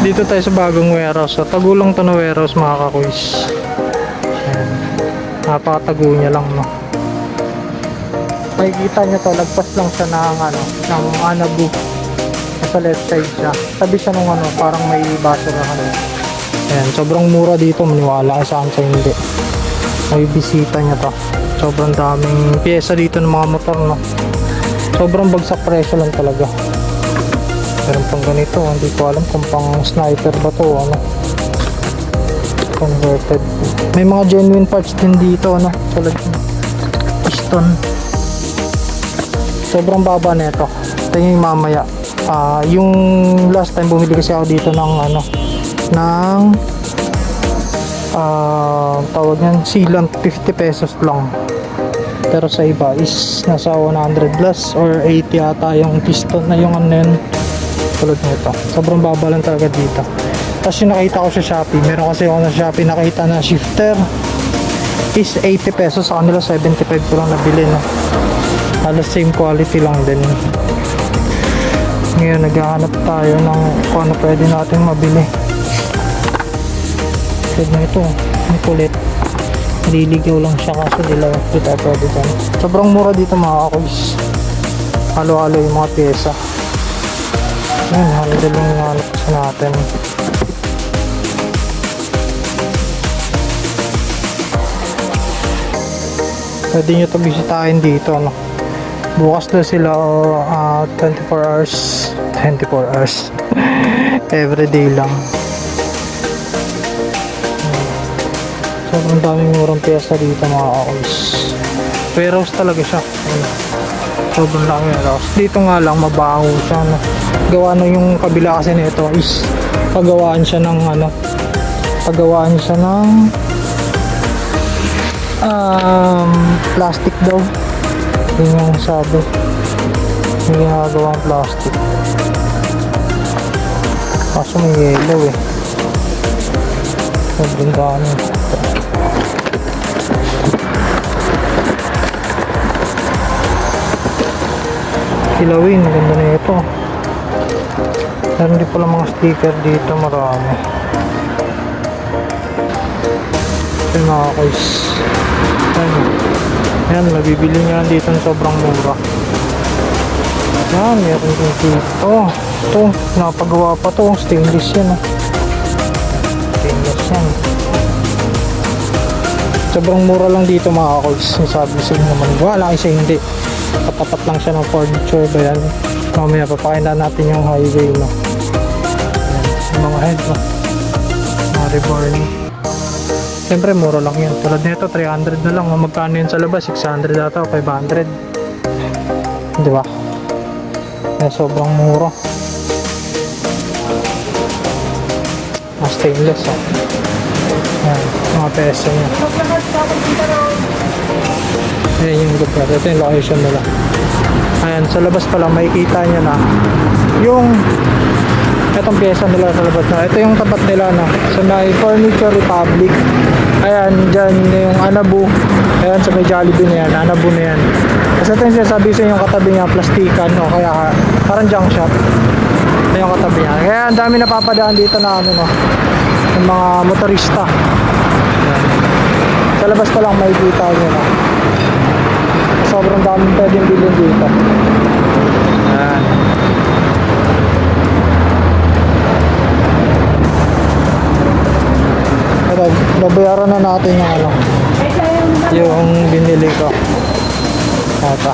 Dito tayo sa bagong warehouse. So, tagulang to na warehouse mga kakuis. Ayan. Napakatago niya lang, no. Makikita nyo to, lagpas lang siya ng ng Anabu. Sa left side siya. Tabi siya nung parang may basurahan. Ayan, sobrang mura dito, maniwala ka saan sa hindi. May bisita niya to. Sobrang daming pyesa dito ng mga motor, no. Sobrang bagsak presyo lang talaga. Meron pang ganito, hindi ko alam kung pang sniper ba to, converted. May mga genuine parts din dito, tulad ng piston. Sobrang baba nito. Tingin mamaya. Yung last time bumili kasi ako dito ng tawag niyan sealant, 50 pesos lang. Pero sa iba is nasa 100 plus or 80 ata yung piston na yung tulad nito. Sobrang baba lang talaga dito. Tapos yung nakita ko sa Shopee, meron kasi ako na Shopee nakita na shifter is 80 pesos, sa kanila 75 ko lang nabili, no. Halos same quality lang din. Ngayon naghahanap tayo ng kung ano pwede natin mabili. Tulad na ito, ang kulit. Liligaw lang siya kaso dilaw. Hindi tayo pwede dyan. Sobrang mura dito mga kakuis. Halo-halo yung mga pyesa. Ayan, handle yung hanap sa natin. Pwede nyo ito bisitahin dito, no. Bukas na sila 24 hours 24 hours everyday lang. Sobrang daming murang pyesa dito mga kakuis. Warehouse talaga siya. Sobrang laki warehouse. Dito nga lang mabaho siya, no. Gawa na yung kabila kasi nito is pagawaan siya ng plastic daw. Yun yung sabi. Hindi ginagawang plastic. Kaso may yellow eh. Sobrang dami. Kilawin, ganda na ito. Meron din pala mga sticker dito, marami. Ito mga kuys. Ayan, nabibili nyo dito ng sobrang mura. Ayan, meron din dito. Ito, napagawa pa to. Stainless yan. Stainless yan. Sobrang mura lang dito mga kuys. Sabi sa inyo naman, wala kasi hindi. Patapat lang siya ng furniture ba yan. Mamaya papakita natin yung highway, no. Ayan, yung mga head, no. Mga reborn. Siyempre mura lang yan. Tulad nito 300 na lang. Magkano yun sa labas? 600 ata o 500. Diba? Ayan, sobrang mura. Stainless, ayan, mga peso niya. Ayan yung lugar. Ito yung location nila. Ayan, sa labas pa lang makikita nyo na yung itong pyesa nila sa labas na. Ito yung tapat nila, no, sa may Furniture Republic. Ayan, dyan yung Anabu. Ayan, sa may Jollibee na yan, Anabu na yan. Kasi ito yung sinasabi sa yung katabi niya, plastikan, no, kaya parang junk shop. Ito yung katabi niya. Kaya ang dami napapadaan dito na no, yung mga motorista. Ayan. Sa labas pa lang makikita nyo, no. Sobrang daming pwedeng bilhin dito. Ayan. Babayaran na natin yung yung binili ko. Ito.